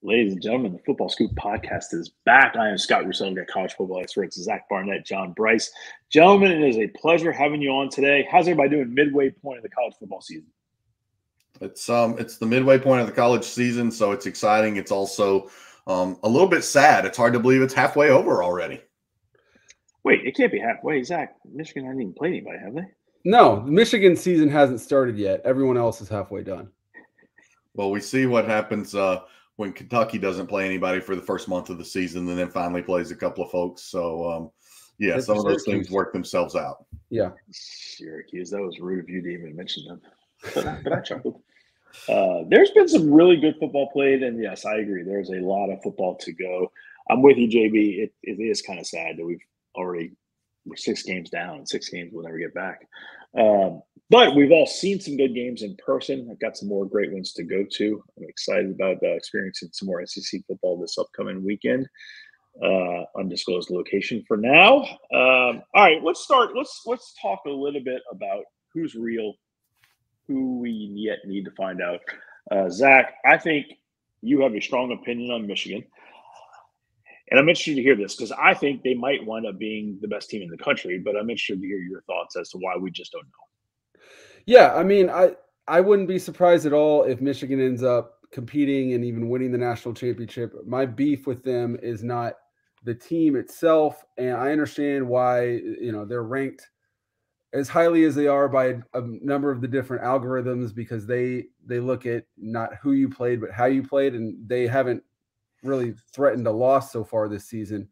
Ladies and gentlemen, the Football Scoop podcast is back. I am Scott Roussel, got college football experts Zach Barnett, John Brice. Gentlemen, it is a pleasure having you on today. How's everybody doing midway point of the college football season? It's the midway point of the college season, so it's exciting. It's also a little bit sad. It's hard to believe it's halfway over already. Wait, it can't be halfway. Zach, Michigan hasn't even played anybody, have they? No, Michigan season hasn't started yet. Everyone else is halfway done. Well, we see what happens when Kentucky doesn't play anybody for the first month of the season and then finally plays a couple of folks. So, some of those things work themselves out. Yeah. Syracuse, that was rude of you to even mention them. But I chuckled. There's been some really good football played, and yes, I agree. There's a lot of football to go. I'm with you, JB. It is kind of sad that we're 6 games down, and 6 games we'll never get back. But we've all seen some good games in person. I've got some more great ones to go to. I'm excited about experiencing some more SEC football this upcoming weekend. Undisclosed location for now. All right, let's start. Let's talk a little bit about who's real, who we yet need to find out. Zach, I think you have a strong opinion on Michigan. And I'm interested to hear this because I think they might wind up being the best team in the country, but I'm interested to hear your thoughts as to why we just don't know. Yeah, I mean, I wouldn't be surprised at all if Michigan ends up competing and even winning the national championship. My beef with them is not the team itself, and I understand why they're ranked as highly as they are by a number of the different algorithms because they look at not who you played but how you played, and they haven't really threatened a loss so far this season.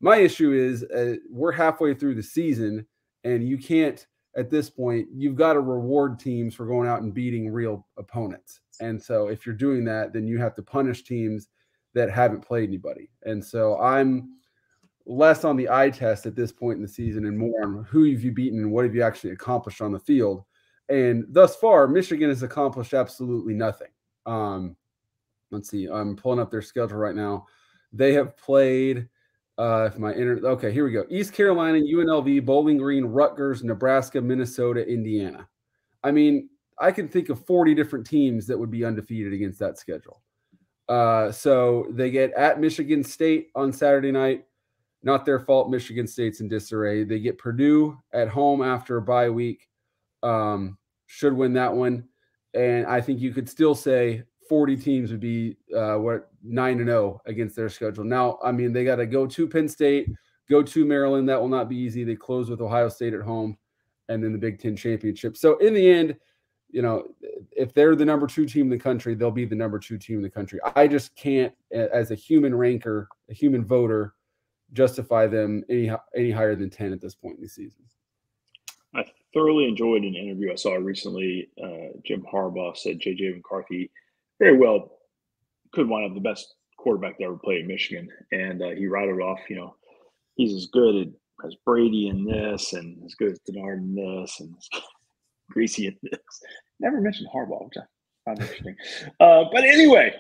My issue is we're halfway through the season, and you can't. At this point, you've got to reward teams for going out and beating real opponents. And so if you're doing that, then you have to punish teams that haven't played anybody. And so I'm less on the eye test at this point in the season and more on who have you beaten and what have you actually accomplished on the field. And thus far, Michigan has accomplished absolutely nothing. Let's see. I'm pulling up their schedule right now. They have played okay, here we go. East Carolina, UNLV, Bowling Green, Rutgers, Nebraska, Minnesota, Indiana. I mean, I can think of 40 different teams that would be undefeated against that schedule. So they get at Michigan State on Saturday night. Not their fault. Michigan State's in disarray. They get Purdue at home after a bye week. Should win that one. And I think you could still say 40 teams would be 9-0 against their schedule. Now, I mean, they got to go to Penn State, go to Maryland. That will not be easy. They close with Ohio State at home, and then the Big Ten championship. So in the end, if they're the number 2 team in the country, they'll be the number 2 team in the country. I just can't, as a human ranker, a human voter, justify them any higher than 10 at this point in the season. I thoroughly enjoyed an interview I saw recently. Jim Harbaugh said J.J. McCarthy very well could wind up the best quarterback that ever played in Michigan. And he rattled off, he's as good as Brady in this and as good as Denard in this and as Greasy in this. Never mentioned Harbaugh, which I found interesting. But anyway,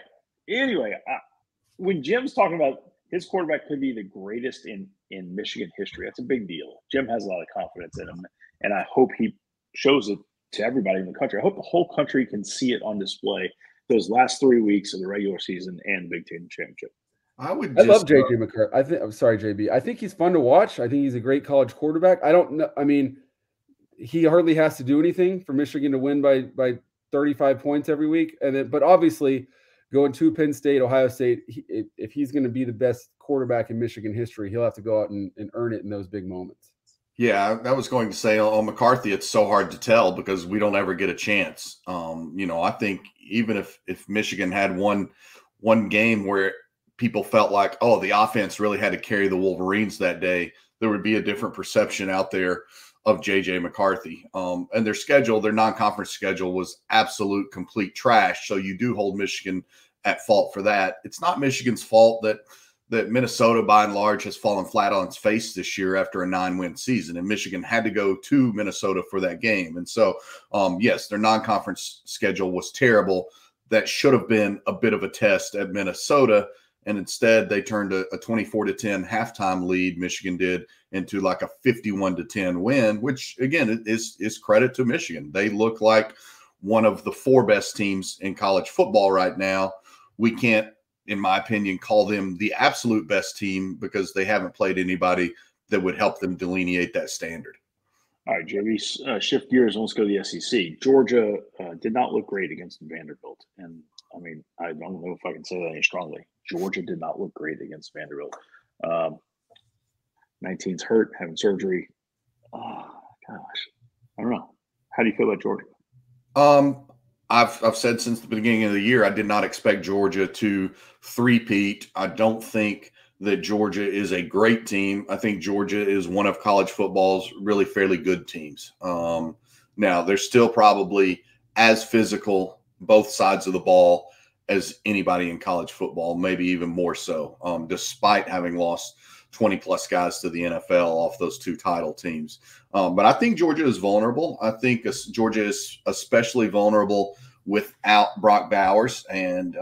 when Jim's talking about his quarterback could be the greatest in Michigan history, that's a big deal. Jim has a lot of confidence in him, and I hope he shows it to everybody in the country. I hope the whole country can see it on display those last 3 weeks of the regular season and Big Ten championship. I love JJ McCarthy. I'm sorry, JB. I think he's fun to watch. I think he's a great college quarterback. I don't know. I mean, he hardly has to do anything for Michigan to win by 35 points every week. But obviously, going to Penn State, Ohio State, if he's going to be the best quarterback in Michigan history, he'll have to go out and earn it in those big moments. Yeah, I was going to say on McCarthy, it's so hard to tell because we don't ever get a chance. I think even if Michigan had one game where people felt like, oh, the offense really had to carry the Wolverines that day, there would be a different perception out there of J.J. McCarthy. And their non-conference schedule was absolute complete trash. So you do hold Michigan at fault for that. It's not Michigan's fault that Minnesota, by and large, has fallen flat on its face this year after a 9-win season, and Michigan had to go to Minnesota for that game. And so, yes, their non-conference schedule was terrible. That should have been a bit of a test at Minnesota, and instead they turned a 24-10 halftime lead, Michigan did, into like a 51-10 win, which, again, is credit to Michigan. They look like one of the 4 best teams in college football right now. We can't in my opinion, call them the absolute best team because they haven't played anybody that would help them delineate that standard. All right, JB, shift gears and let's go to the SEC. Georgia did not look great against Vanderbilt. And, I mean, I don't know if I can say that any strongly. Georgia did not look great against Vanderbilt. 19's hurt, having surgery. Oh, gosh. I don't know. How do you feel about Georgia? I've said since the beginning of the year, I did not expect Georgia to three-peat. I don't think that Georgia is a great team. I think Georgia is one of college football's really fairly good teams. Now, they're still probably as physical, both sides of the ball, as anybody in college football, maybe even more so, despite having lost 20-plus guys to the NFL off those two title teams. But I think Georgia is vulnerable. I think Georgia is especially vulnerable without Brock Bowers. And,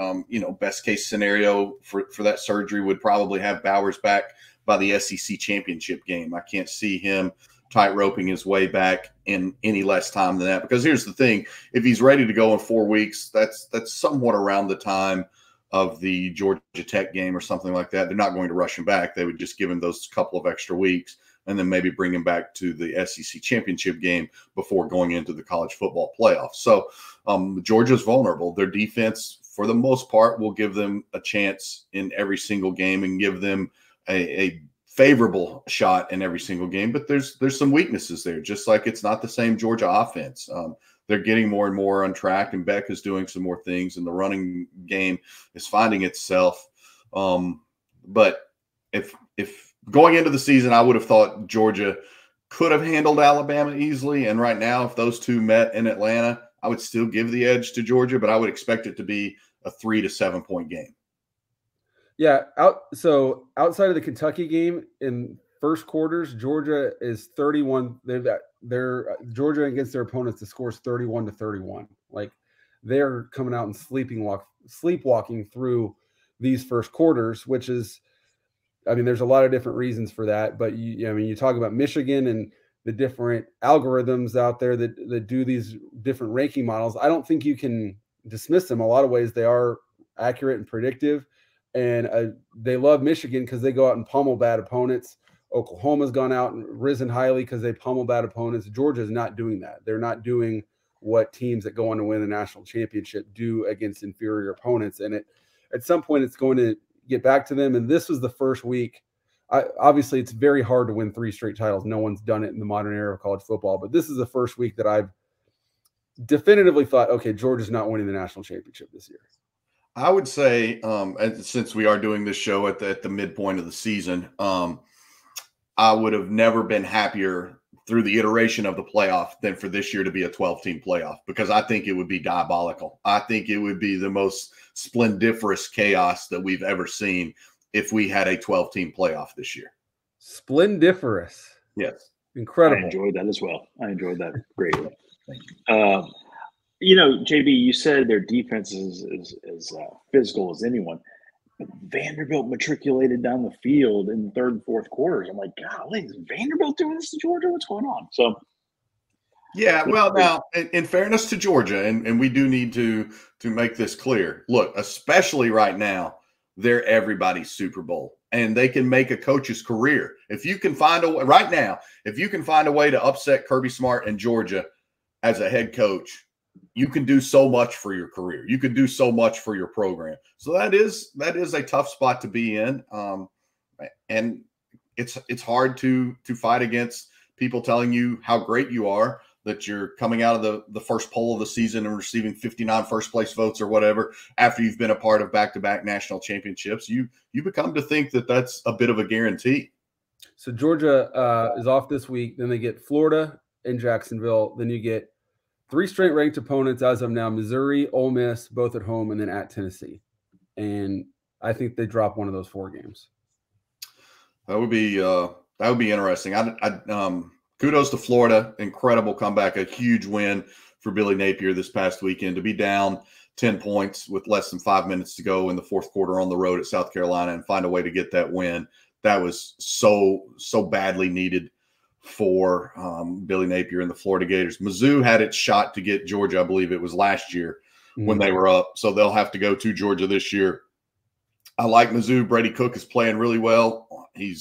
best case scenario for that surgery would probably have Bowers back by the SEC championship game. I can't see him tight-roping his way back in any less time than that. Because here's the thing, if he's ready to go in 4 weeks, that's somewhat around the time of the Georgia Tech game or something like that. They're not going to rush him back. They would just give him those couple of extra weeks and then maybe bring him back to the SEC championship game before going into the college football playoffs. So Georgia's vulnerable. Their defense, for the most part, will give them a chance in every single game and give them a favorable shot in every single game. But there's some weaknesses there, just like it's not the same Georgia offense. They're getting more and more on track, and Beck is doing some more things, and the running game is finding itself. But if going into the season, I would have thought Georgia could have handled Alabama easily. And right now, if those two met in Atlanta, I would still give the edge to Georgia, but I would expect it to be a 3 to 7 point game. Yeah. So outside of the Kentucky game in first quarters, Georgia is 31. They're Georgia against their opponents, the score is 31-31. Like, they're coming out and sleepwalking through these first quarters, which is, I mean, there's a lot of different reasons for that. But you talk about Michigan and the different algorithms out there that do these different ranking models. I don't think you can dismiss them. A lot of ways they are accurate and predictive, and they love Michigan because they go out and pummel bad opponents. Oklahoma's gone out and risen highly because they pummel bad opponents. Georgia's not doing that. They're not doing what teams that go on to win the national championship do against inferior opponents. And at some point, it's going to get back to them. And this was the first week. Obviously, it's very hard to win 3 straight titles. No one's done it in the modern era of college football. But this is the first week that I've definitively thought, okay, Georgia's not winning the national championship this year. I would say, since we are doing this show at the midpoint of the season, I would have never been happier through the iteration of the playoff than for this year to be a 12-team playoff, because I think it would be diabolical. I think it would be the most splendiferous chaos that we've ever seen if we had a 12-team playoff this year. Splendiferous. Yes. Incredible. I enjoyed that as well. I enjoyed that greatly. Thank you. JB, you said their defense is as physical as anyone. Vanderbilt matriculated down the field in the third and fourth quarters. I'm like, golly, is Vanderbilt doing this to Georgia? What's going on? So, yeah, well, now, in fairness to Georgia, and we do need to make this clear, look, especially right now, they're everybody's Super Bowl, and they can make a coach's career. If you can find a way right now, if you can find a way to upset Kirby Smart in Georgia as a head coach, you can do so much for your career. You can do so much for your program. So that is a tough spot to be in. And it's hard to fight against people telling you how great you are, that you're coming out of the first poll of the season and receiving 59 first place votes or whatever after you've been a part of back-to-back national championships. You become to think that that's a bit of a guarantee. So Georgia is off this week. Then they get Florida and Jacksonville. Then you get 3 straight ranked opponents as of now: Missouri, Ole Miss, both at home, and then at Tennessee. And I think they drop one of those 4 games. That would be interesting. Kudos to Florida. Incredible comeback. A huge win for Billy Napier this past weekend. To be down 10 points with less than 5 minutes to go in the fourth quarter on the road at South Carolina and find a way to get that win, that was so badly needed for Billy Napier and the Florida Gators. Mizzou had its shot to get Georgia, I believe it was last year, when they were up. So they'll have to go to Georgia this year I like Mizzou. Brady Cook is playing really well. He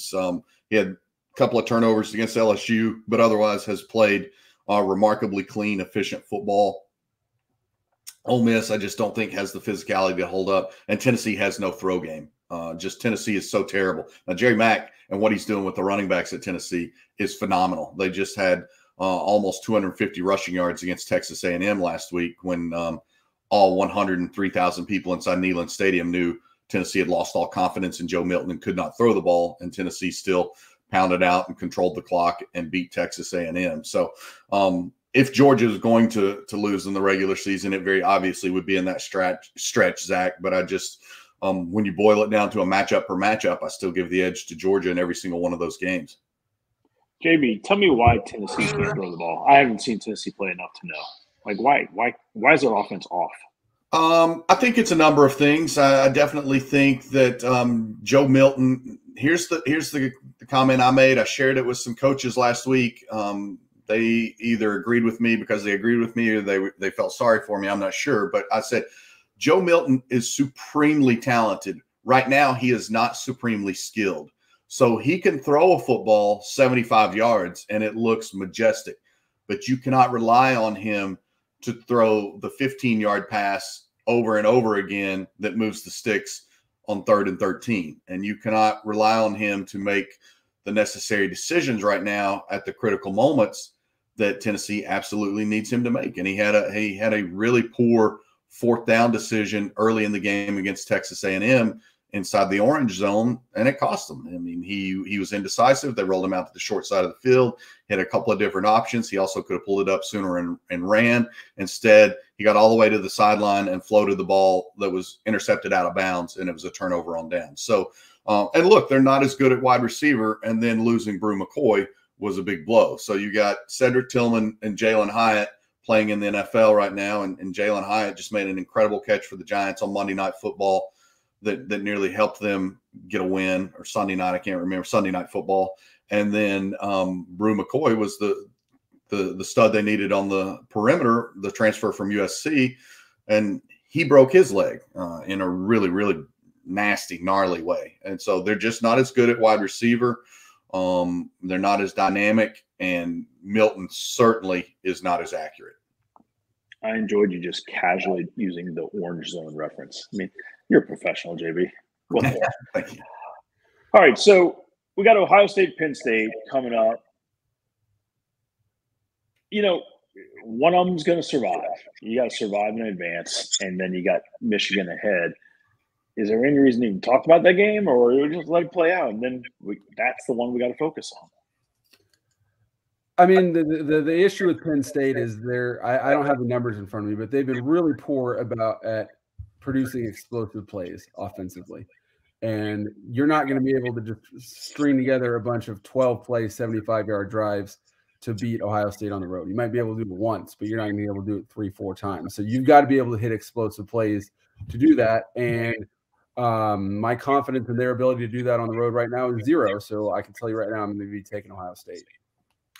had a couple of turnovers against LSU, but otherwise has played remarkably clean, efficient football. Ole Miss, I just don't think has the physicality to hold up, and Tennessee has no throw game. Just Tennessee is so terrible. Now, Jerry Mack and what he's doing with the running backs at Tennessee is phenomenal. They just had almost 250 rushing yards against Texas A&M last week when all 103,000 people inside Neyland Stadium knew Tennessee had lost all confidence in Joe Milton and could not throw the ball, and Tennessee still pounded out and controlled the clock and beat Texas A&M. So if Georgia is going to lose in the regular season, it very obviously would be in that stretch, Zach. But I just when you boil it down to a matchup per matchup, I still give the edge to Georgia in every single one of those games. JB, tell me why Tennessee can't throw the ball. I haven't seen Tennessee play enough to know. Like, why is their offense off? I think it's a number of things. I definitely think that Joe Milton. Here's the comment I made. I shared it with some coaches last week. They either agreed with me because they agreed with me or they felt sorry for me. I'm not sure, but I said Joe Milton is supremely talented. Right now, he is not supremely skilled. So he can throw a football 75 yards and it looks majestic, but you cannot rely on him to throw the 15-yard pass over and over again that moves the sticks on 3rd and 13. And you cannot rely on him to make the necessary decisions right now at the critical moments that Tennessee absolutely needs him to make. And he had a really poor 4th down decision early in the game against Texas A&M inside the orange zone, and it cost him. I mean, he was indecisive. They rolled him out to the short side of the field. He had a couple of different options. He also could have pulled it up sooner and ran. Instead, he got all the way to the sideline and floated the ball that was intercepted out of bounds, and it was a turnover on down. So, and look, they're not as good at wide receiver, and then losing Brew McCoy was a big blow. So you got Cedric Tillman and Jalen Hyatt playing in the NFL right now, and Jalen Hyatt just made an incredible catch for the Giants on Monday Night Football that nearly helped them get a win, or Sunday night, I can't remember, Sunday Night Football. And then Brew McCoy was the stud they needed on the perimeter, the transfer from USC, and he broke his leg in a really, really nasty, gnarly way. And so they're just not as good at wide receiver. They're not as dynamic, and Milton certainly is not as accurate. I enjoyed you just casually using the orange zone reference. I mean, you're a professional, JB. Well, Thank you. All right, so we got Ohio State, Penn State coming up. You know, one of them's going to survive. You got to survive in advance, and then you got Michigan ahead. Is there any reason to even talk about that game, or we just let it play out, and then that's the one we got to focus on? I mean, the issue with Penn State is I don't have the numbers in front of me, but they've been really poor at producing explosive plays offensively. And you're not going to be able to just string together a bunch of 12-play, 75-yard drives to beat Ohio State on the road. You might be able to do it once, but you're not going to be able to do it 3-4 times. So you've got to be able to hit explosive plays to do that. And my confidence in their ability to do that on the road right now is 0. So I can tell you right now I'm going to be taking Ohio State.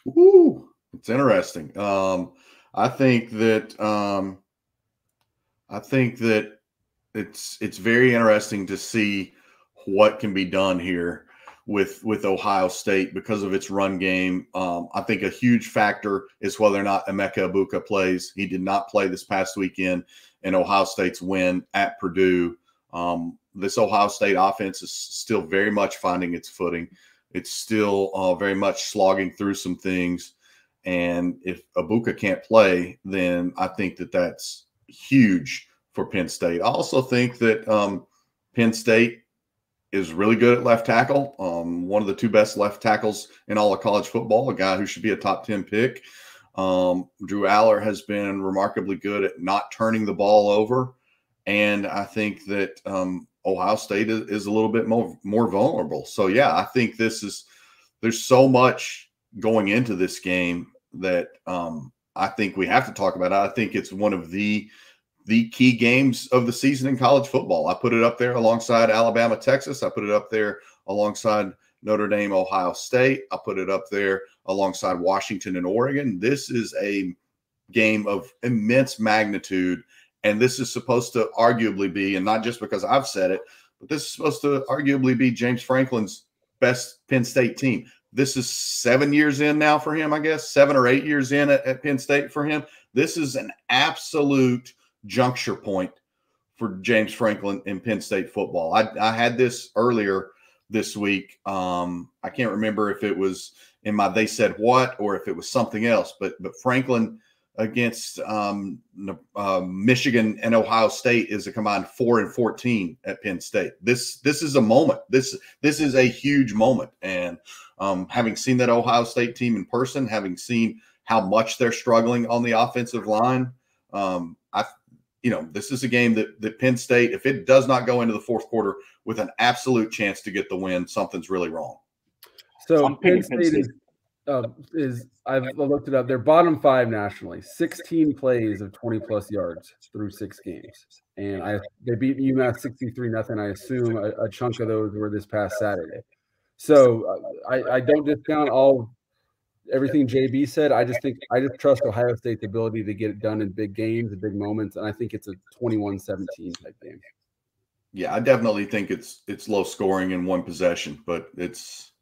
Ooh, it's interesting. I think that it's very interesting to see what can be done here with Ohio State because of its run game. I think a huge factor is whether or not Emeka Egbuka plays. He did not play this past weekend in Ohio State's win at Purdue. This Ohio State offense is still very much finding its footing. It's still very much slogging through some things. And if Egbuka can't play, then I think that that's huge for Penn State. I also think that Penn State is really good at left tackle. One of the 2 best left tackles in all of college football, a guy who should be a top 10 pick. Drew Aller has been remarkably good at not turning the ball over. And I think that Ohio State is a little bit more vulnerable. So, yeah, I think there's so much going into this game that I think we have to talk about. I think it's one of the key games of the season in college football. I put it up there alongside Alabama, Texas. I put it up there alongside Notre Dame, Ohio State. I put it up there alongside Washington and Oregon. This is a game of immense magnitude. And this is supposed to arguably be, and not just because I've said it, but this is supposed to arguably be James Franklin's best Penn State team. This is 7 years in now for him, I guess, 7 or 8 years in at Penn State for him. This is an absolute juncture point for James Franklin in Penn State football. I had this earlier this week. I can't remember if it was in my They Said What or if it was something else, but Franklin against Michigan and Ohio State is a combined 4-14 at Penn State. This is a moment. This is a huge moment. And having seen that Ohio State team in person, having seen how much they're struggling on the offensive line, this is a game that Penn State, if it does not go into the fourth quarter with an absolute chance to get the win, something's really wrong. So Penn State is I've looked it up. They're bottom 5 nationally, 16 plays of 20-plus yards through 6 games. And they beat UMass 63-0. I assume a chunk of those were this past Saturday. So I don't discount everything JB said. I just trust Ohio State's ability to get it done in big games and big moments, and I think it's a 21-17 type game. Yeah, I definitely think it's low scoring in one possession, but it's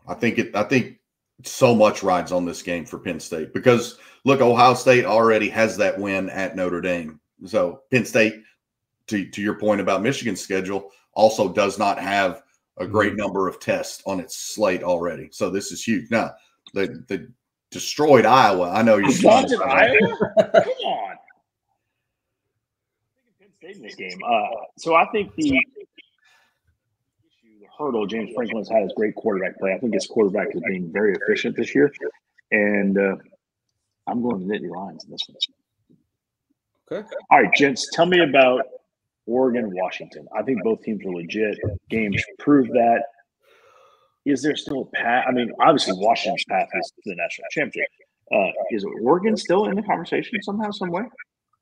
I think so much rides on this game for Penn State because look, Ohio State already has that win at Notre Dame. So Penn State, to your point about Michigan's schedule, also does not have a great number of tests on its slate already. So this is huge. Now, they destroyed Iowa. I know you're sponsored Iowa. Come on. Penn State in this game. So I think the hurdle James Franklin's had is great quarterback play. I think his quarterback is being very efficient this year, and I'm going to Nittany Lions in this one. Okay. All right, gents, tell me about Oregon, Washington. I think both teams are legit. Games prove that. Is there still a path? I mean, obviously Washington's path is to the national championship. Is Oregon still in the conversation somehow, some way?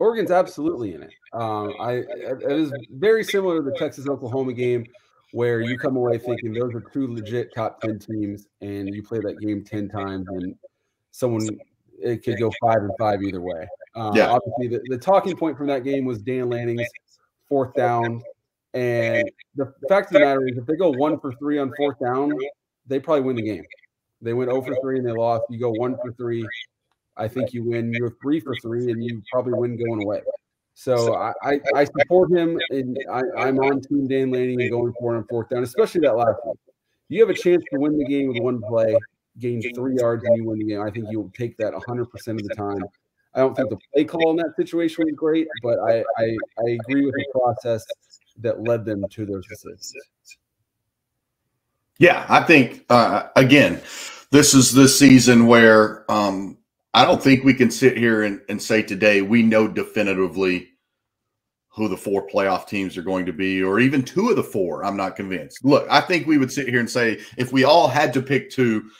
Oregon's absolutely in it. It is very similar to the Texas-Oklahoma game where you come away thinking those are 2 legit top 10 teams and you play that game 10 times and it could go 5-5 either way. Obviously, the talking point from that game was Dan Lanning's 4th down. And the fact of the matter is if they go 1 for 3 on 4th down, they probably win the game. They went 0 for 3 and they lost. You go 1 for 3, I think you win. You're 3 for 3 and you probably win going away. So I support him, and I'm on Team Dan Lanning and going for him 4th down, especially that last one. You have a chance to win the game with one play, gain 3 yards, and you win the game. I think you'll take that 100% of the time. I don't think the play call in that situation was great, but I agree with the process that led them to those decisions. Yeah, I think, again, this is the season where I don't think we can sit here and say today we know definitively who the 4 playoff teams are going to be, or even 2 of the 4. I'm not convinced. Look, I think we would sit here and say if we all had to pick 2,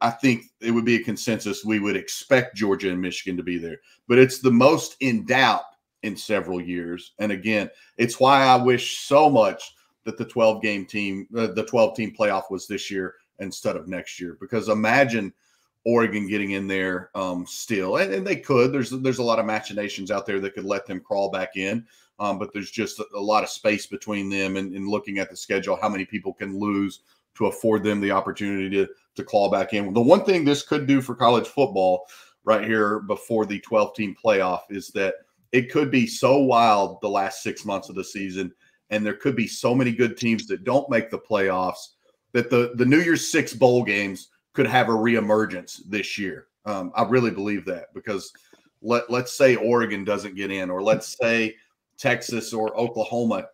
I think it would be a consensus. We would expect Georgia and Michigan to be there, but it's the most in doubt in several years. And again, it's why I wish so much that the 12-team playoff was this year instead of next year, because imagine Oregon getting in there still, and they could. There's a lot of machinations out there that could let them crawl back in, but there's just a lot of space between them. And looking at the schedule, how many people can lose to afford them the opportunity to claw back in. The one thing this could do for college football right here before the 12-team playoff is that it could be so wild the last 6 months of the season, and there could be so many good teams that don't make the playoffs that the New Year's 6 bowl games could have a reemergence this year. I really believe that, because let's say Oregon doesn't get in, or let's say Texas or Oklahoma,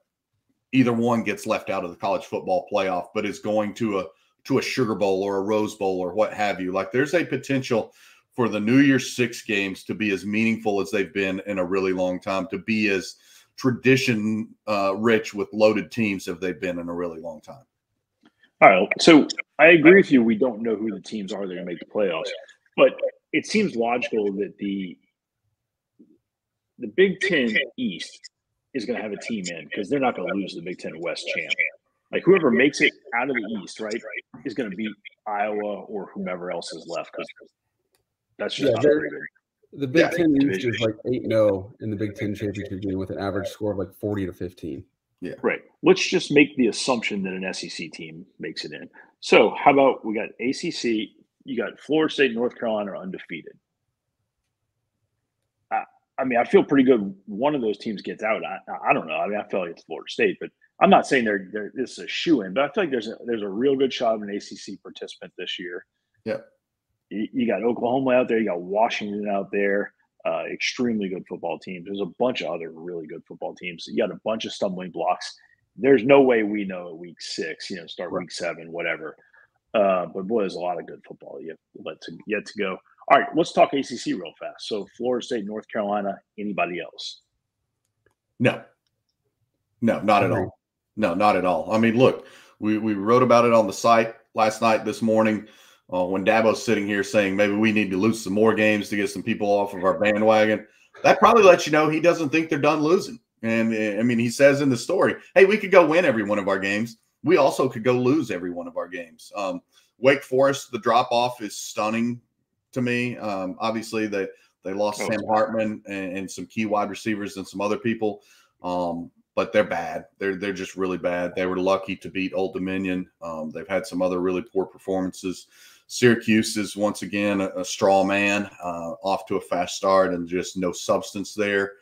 either one gets left out of the college football playoff, but is going to a Sugar Bowl or a Rose Bowl or what have you. Like, there's a potential for the New Year's 6 games to be as meaningful as they've been in a really long time, to be as tradition rich with loaded teams as they've been in a really long time. All right. So I agree with you. We don't know who the teams are that are going to make the playoffs, but it seems logical that the Big Ten East is going to have a team in, because they're not going to lose the Big Ten West champ. Like, whoever makes it out of the East, right, is going to beat Iowa or whomever else is left, because that's just not very good. The Big Ten East is like 8-0 in the Big Ten championship game with an average score of like 40 to 15. Yeah. Right. Let's just make the assumption that an SEC team makes it in. So how about we got ACC, you got Florida State, North Carolina are undefeated. I mean, I feel pretty good. One of those teams gets out. I don't know. I mean, I feel like it's Florida State, but I'm not saying this is a shoe-in, but I feel like there's a real good shot of an ACC participant this year. Yeah. You got Oklahoma out there. You got Washington out there. Extremely good football teams. There's a bunch of other really good football teams. You got a bunch of stumbling blocks. There's no way we know at week 6, start week 7, whatever. But boy, there's a lot of good football yet to go. All right, let's talk ACC real fast. So Florida State, North Carolina, anybody else? No, not at all. No, not at all. I mean, look, we wrote about it on the site last night, this morning, when Dabo's sitting here saying maybe we need to lose some more games to get some people off of our bandwagon. That probably lets you know he doesn't think they're done losing. And, I mean, he says in the story, hey, we could go win every one of our games. We also could go lose every one of our games. Wake Forest, the drop-off is stunning to me. Obviously, they lost Sam Hartman and some key wide receivers and some other people, but they're bad. They're just really bad. They were lucky to beat Old Dominion. They've had some other really poor performances. Syracuse is once again a straw man, off to a fast start and just no substance there.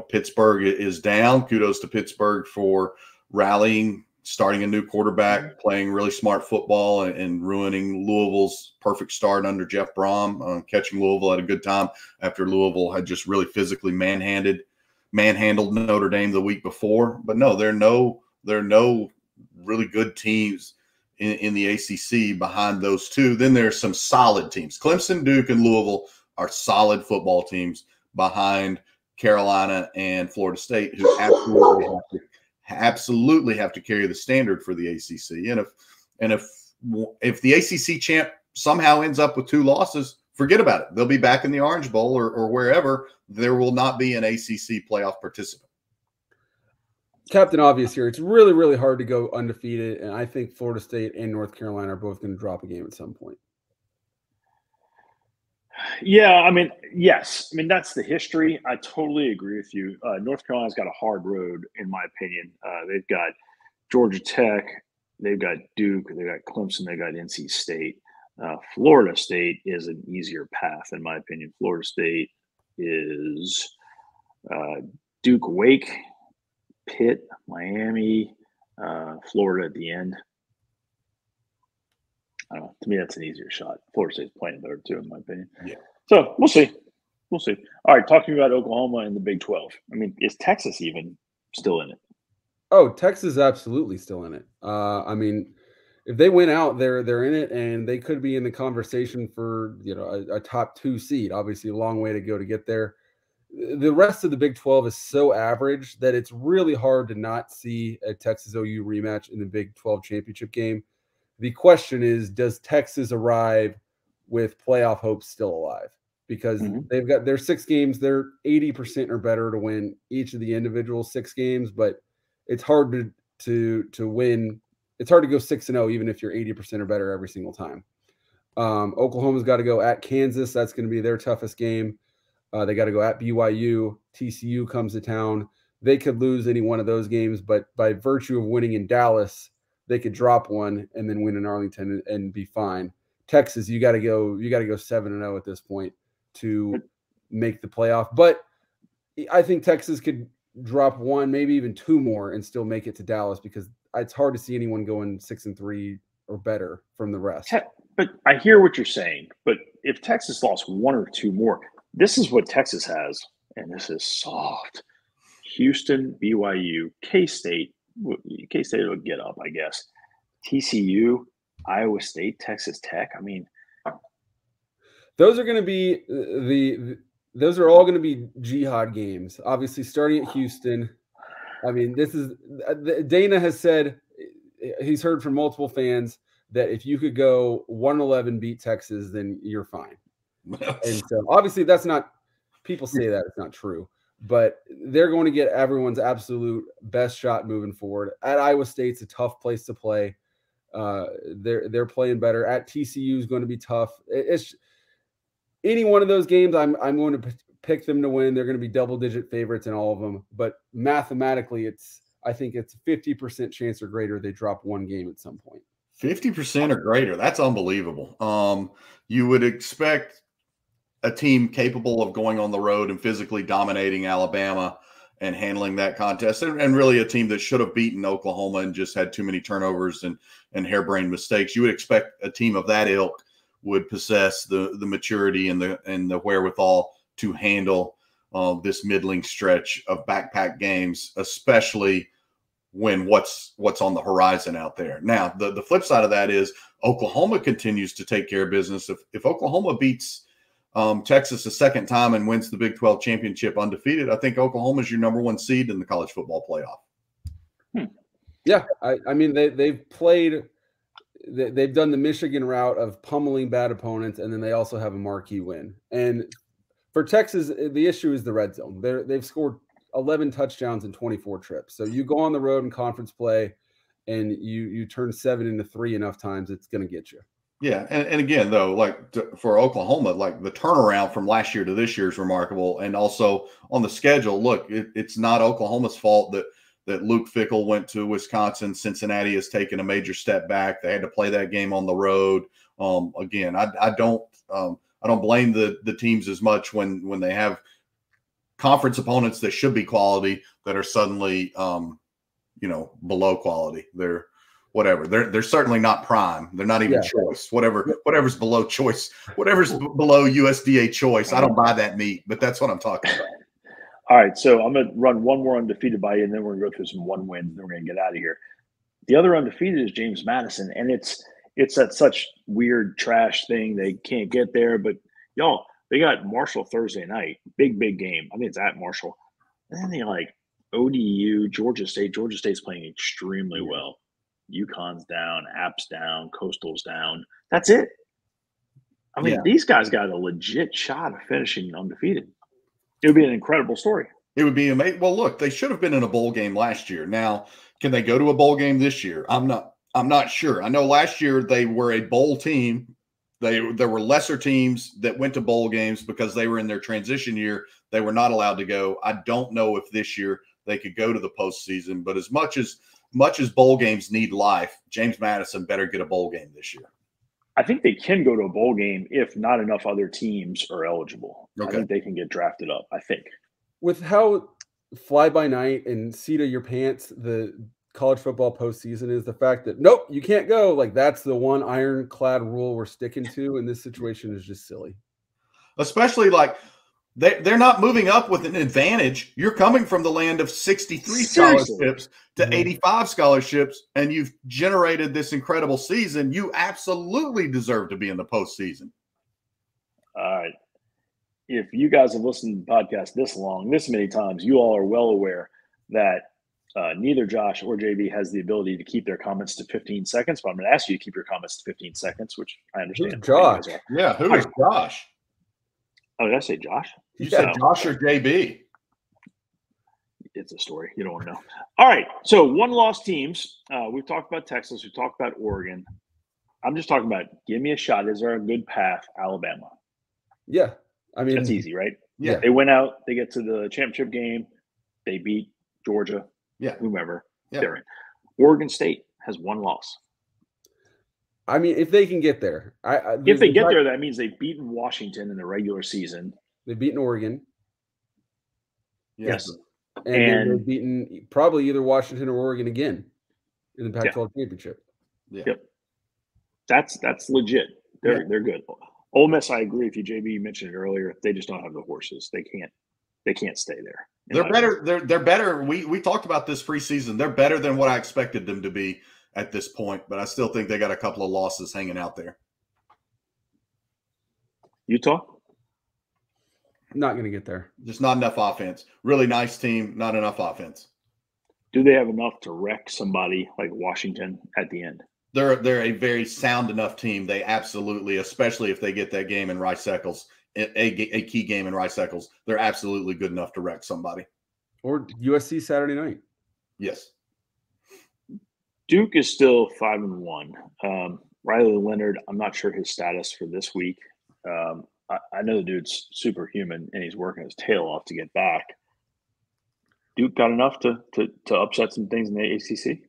Pittsburgh is down. Kudos to Pittsburgh for rallying, starting a new quarterback, playing really smart football, and ruining Louisville's perfect start under Jeff Brom, catching Louisville at a good time after Louisville had just really physically manhandled Notre Dame the week before. But no, there are no really good teams in the ACC behind those two. Then there's some solid teams. Clemson, Duke, and Louisville are solid football teams behind Carolina and Florida State, who absolutely have to carry the standard for the ACC. And if the ACC champ somehow ends up with 2 losses, forget about it. They'll be back in the Orange Bowl or wherever. There will not be an ACC playoff participant. Captain Obvious here. It's really, really hard to go undefeated, and I think Florida State and North Carolina are both going to drop a game at some point. Yeah, I mean, yes. I mean, that's the history. I totally agree with you. North Carolina's got a hard road, in my opinion. They've got Georgia Tech, they've got Duke, they've got Clemson, they've got NC State. Florida State is an easier path, in my opinion. Florida State is Duke, Wake, Pitt, Miami, Florida at the end. I don't know. To me, that's an easier shot. Florida State's playing better, too, in my opinion. Yeah. So we'll see. We'll see. All right, talking about Oklahoma and the Big 12. I mean, is Texas even still in it? Oh, Texas is absolutely still in it. I mean, if they win out, they're in it, and they could be in the conversation for a top 2 seed. Obviously, a long way to go to get there. The rest of the Big 12 is so average that it's really hard to not see a Texas OU rematch in the Big 12 championship game. The question is, does Texas arrive with playoff hopes still alive? Because they've got their 6 games, they're 80% or better to win each of the individual 6 games, but it's hard to win. It's hard to go 6-0 even if you're 80% or better every single time. Oklahoma's got to go at Kansas. That's going to be their toughest game. They got to go at BYU. TCU comes to town. They could lose any one of those games, but by virtue of winning in Dallas, they could drop one and then win in Arlington and be fine. Texas, you got to go 7-0 at this point to make the playoff. But I think Texas could drop 1, maybe even 2 more and still make it to Dallas, because it's hard to see anyone going 6-3 or better from the rest. But I hear what you're saying. But if Texas lost 1 or 2 more, this is what Texas has, and this is soft. Houston, BYU, K-State. K-State will get up, I guess. TCU, Iowa State, Texas Tech. I mean, those are going to be those are all going to be jihad games. Obviously, starting at Houston. I mean, Dana has said, he's heard from multiple fans that if you could go 1-11, beat Texas, then you're fine. And so, obviously, that's not. People say that it's not true. But they're going to get everyone's absolute best shot moving forward. At Iowa State's a tough place to play. They're playing better. At TCU is going to be tough. It's any one of those games. I'm going to pick them to win. They're going to be double-digit favorites in all of them. But mathematically, I think it's 50% chance or greater they drop one game at some point. 50% or greater. That's unbelievable. You would expect a team capable of going on the road and physically dominating Alabama and handling that contest, and really a team that should have beaten Oklahoma and just had too many turnovers and harebrained mistakes. You would expect a team of that ilk would possess the maturity and the wherewithal to handle this middling stretch of backpack games, especially when what's on the horizon out there. Now, the flip side of that is Oklahoma continues to take care of business. If Oklahoma beats Texas a second time and wins the Big 12 championship undefeated, I think Oklahoma is your number one seed in the college football playoff. Yeah, I mean they've done the Michigan route of pummeling bad opponents, and then they also have a marquee win. And for Texas, the issue is the red zone. They've scored 11 touchdowns in 24 trips. So you go on the road in conference play, and you turn 7 into 3 enough times, it's going to get you. Yeah, and again, though, for Oklahoma, like the turnaround from last year to this year is remarkable. And also on the schedule, look, it's not Oklahoma's fault that Luke Fickell went to Wisconsin. Cincinnati has taken a major step back. They had to play that game on the road. Again, I don't blame the teams as much when they have conference opponents that should be quality that are suddenly below quality. They're certainly not prime. They're not even choice. Whatever's below choice, whatever's below USDA choice. I don't buy that meat, but that's what I'm talking about. All right, so I'm going to run one more undefeated by you, and then we're going to go through some one wins, and then we're going to get out of here. The other undefeated is James Madison, and it's that such weird trash thing. They can't get there, but y'all, they got Marshall Thursday night, big game. I think it's at Marshall, and then they like ODU, Georgia State. Georgia State's playing extremely well. UConn's down, App's down, Coastal's down. That's it. I mean, these guys got a legit shot of finishing undefeated. It would be an incredible story. It would be amazing. Well, look, they should have been in a bowl game last year. Now, can they go to a bowl game this year? I'm not sure. I know last year they were a bowl team. There were lesser teams that went to bowl games because they were in their transition year. They were not allowed to go. I don't know if this year they could go to the postseason, but as much as bowl games need life, James Madison better get a bowl game this year. I think they can go to a bowl game if not enough other teams are eligible. Okay. I think they can get drafted up, I think. With how fly-by-night and seat-of-your-pants the college football postseason is, the fact that, nope, you can't go, like that's the one ironclad rule we're sticking to in this situation is just silly. Especially like they're not moving up with an advantage. You're coming from the land of 63 scholarships to 85 scholarships, and you've generated this incredible season. You absolutely deserve to be in the postseason. All right. If you guys have listened to the podcast this many times, you all are well aware that neither Josh or JB has the ability to keep their comments to 15 seconds, but I'm going to ask you to keep your comments to 15 seconds, which I understand. Who's Josh? Yeah, who is Josh? Oh, did I say Josh? You said Josh or JB. It's a story. You don't want to know. All right. So one-loss teams. We've talked about Texas. We've talked about Oregon. I'm just talking about give me a shot. Is there a good path? Alabama. Yeah. I mean, that's easy, right? Yeah. They went out. They get to the championship game. They beat Georgia. Yeah. Whomever. Yeah. They're in. Oregon State has one loss. I mean, if they can get there. If they get there, that means they've beaten Washington in the regular season. They've beaten Oregon. Yes. And they've beaten probably either Washington or Oregon again in the Pac-12 championship. Yeah. Yep. That's legit. They're good. Ole Miss, I agree with you, JB. You mentioned it earlier. They just don't have the horses. They can't stay there. They're better. They're better. We talked about this preseason. They're better than what I expected them to be at this point, but I still think they got a couple of losses hanging out there. Utah? Not going to get there. Just not enough offense. Really nice team, not enough offense. Do they have enough to wreck somebody like Washington at the end? They're a very sound enough team. They absolutely, especially if they get that game in Rice-Eccles, a key game in Rice-Eccles, they're absolutely good enough to wreck somebody. Or USC Saturday night. Yes. Duke is still 5-1. Riley Leonard, I'm not sure his status for this week. I know the dude's superhuman and he's working his tail off to get back. Duke got enough to upset some things in the ACC.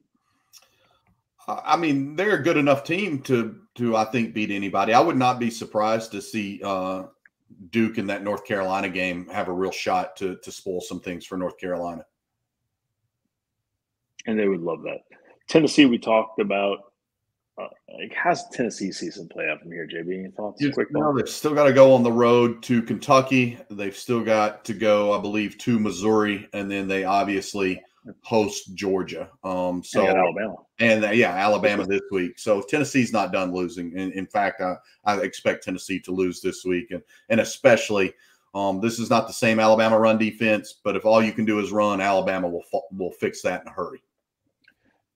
I mean, they're a good enough team to I think beat anybody. I would not be surprised to see Duke in that North Carolina game have a real shot to spoil some things for North Carolina. And they would love that. Tennessee, we talked about. How's Tennessee season play out from here, JB? Any thoughts? Quick thoughts? They've still got to go on the road to Kentucky. They've still got to go, I believe, to Missouri, and then they obviously host Georgia. So Alabama. And Alabama this week. So Tennessee's not done losing. In fact, I expect Tennessee to lose this week, and especially this is not the same Alabama run defense. But if all you can do is run, Alabama will fix that in a hurry.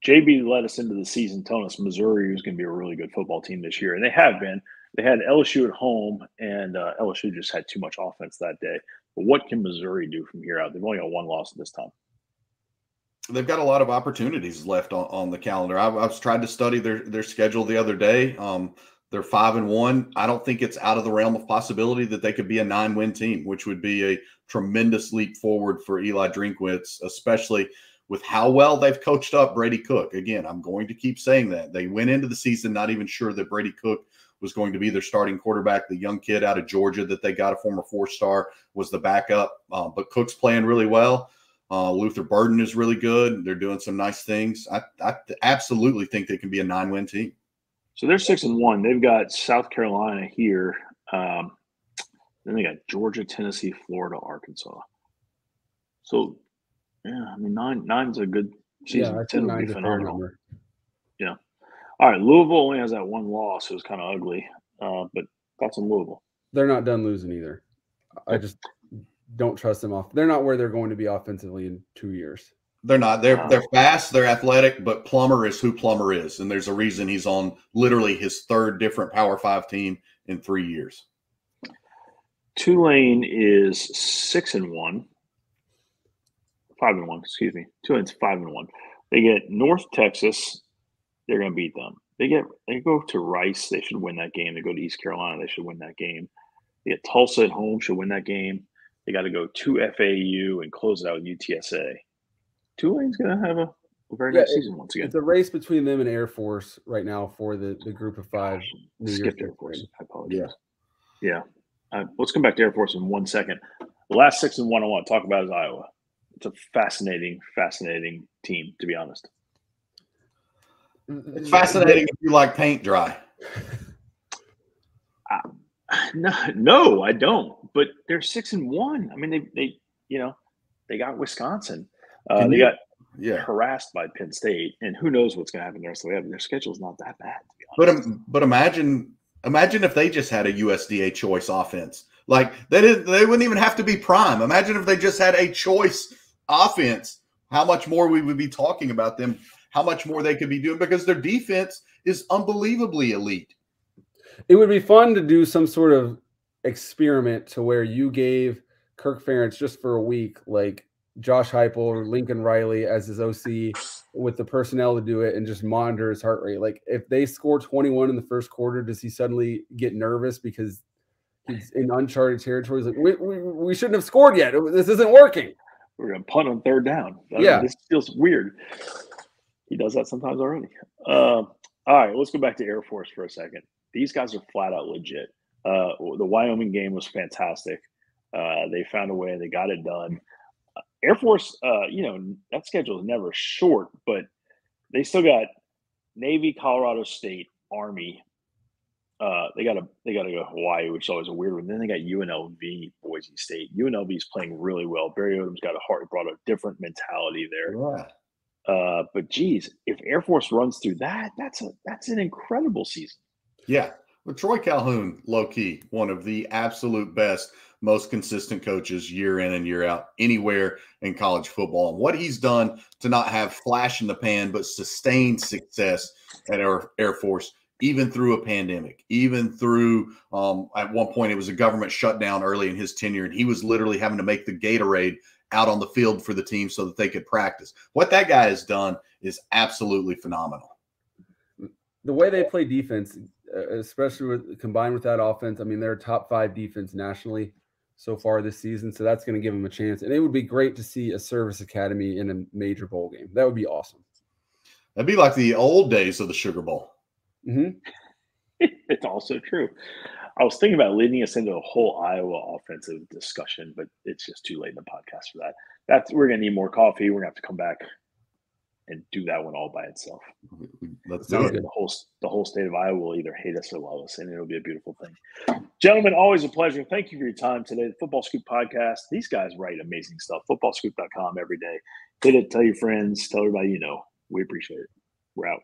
JB led us into the season telling us Missouri was going to be a really good football team this year, and they have been. They had LSU at home, and LSU just had too much offense that day. But what can Missouri do from here out? They've only got one loss this time. They've got a lot of opportunities left on the calendar. I was trying to study their schedule the other day. They're 5-1. I don't think it's out of the realm of possibility that they could be a 9-win team, which would be a tremendous leap forward for Eli Drinkwitz, especially with how well they've coached up Brady Cook. Again, I'm going to keep saying that. They went into the season not even sure that Brady Cook was going to be their starting quarterback. The young kid out of Georgia that they got, a former 4-star, was the backup. But Cook's playing really well. Luther Burden is really good. They're doing some nice things. I absolutely think they can be a 9-win team. So they're 6-1. They've got South Carolina here. Then they got Georgia, Tennessee, Florida, Arkansas. So, yeah, I mean, nine's a good season. Yeah, I 10 think would be 9's a fair phenomenal. number. Yeah. All right, Louisville only has that one loss. It was kind of ugly, but thoughts on Louisville? They're not done losing either. I just don't trust them off. They're not where they're going to be offensively in 2 years. They're not. They're fast. They're athletic. But Plummer is who Plummer is, and there's a reason he's on literally his third different Power 5 team in 3 years. Tulane is 6-1. 5-1. Excuse me. Tulane's 5-1. They get North Texas. They're going to beat them. They go to Rice. They should win that game. They go to East Carolina. They should win that game. They get Tulsa at home. Should win that game. They got to go to FAU and close it out with UTSA. Tulane's going to have a very nice season once again. It's a race between them and Air Force right now for the group of 5. Skipped Air Force. I apologize. Yeah. Let's come back to Air Force in 1 second. The last 6-1 I want to talk about is Iowa. It's a fascinating team, to be honest. It's fascinating if you like paint dry. No, I don't. But they're 6-1. I mean, they got Wisconsin. They got harassed by Penn State, and who knows what's going to happen the rest of the way. Their schedule's not that bad, to be honest. But imagine if they just had a USDA choice offense. Like they wouldn't even have to be prime. Imagine if they just had a choice offense. How much more we would be talking about them. How much more they could be doing, because their defense is unbelievably elite. It would be fun to do some sort of experiment to where you gave Kirk Ferentz just for a week, like Josh Heupel or Lincoln Riley as his OC, with the personnel to do it and just monitor his heart rate. Like if they score 21 in the first quarter, does he suddenly get nervous because he's in uncharted territory? He's like, we shouldn't have scored yet. This isn't working. We're going to punt on third down. This feels weird. He does that sometimes already. All right, let's go back to Air Force for a second. These guys are flat out legit. The Wyoming game was fantastic. They found a way. They got it done. Air Force, that schedule is never short, but they still got Navy, Colorado State, Army. They got to go to Hawaii, which is always a weird one. Then they got UNLV, Boise State. UNLV is playing really well. Barry Odom's brought a different mentality there. Yeah. But geez, if Air Force runs through that, that's an incredible season. Yeah. Well, Troy Calhoun, low key, one of the absolute best, most consistent coaches year in and year out anywhere in college football. And what he's done to not have flash in the pan, but sustained success at Air Force, even through a pandemic, even through at one point it was a government shutdown early in his tenure, and he was literally having to make the Gatorade out on the field for the team so that they could practice. What that guy has done is absolutely phenomenal. The way they play defense especially combined with that offense. I mean, they're a top 5 defense nationally so far this season, so that's going to give them a chance. And it would be great to see a service academy in a major bowl game. That would be awesome. That'd be like the old days of the Sugar Bowl. Mm-hmm. It's also true. I was thinking about leading us into a whole Iowa offensive discussion, but it's just too late in the podcast for that. We're going to need more coffee. We're going to have to come back and do that one all by itself. Let's do it. The whole state of Iowa will either hate us or love us, and it'll be a beautiful thing. Gentlemen, always a pleasure. Thank you for your time today. The Football Scoop podcast. These guys write amazing stuff. Footballscoop.com every day. Hit it. Tell your friends. Tell everybody you know. We appreciate it. We're out.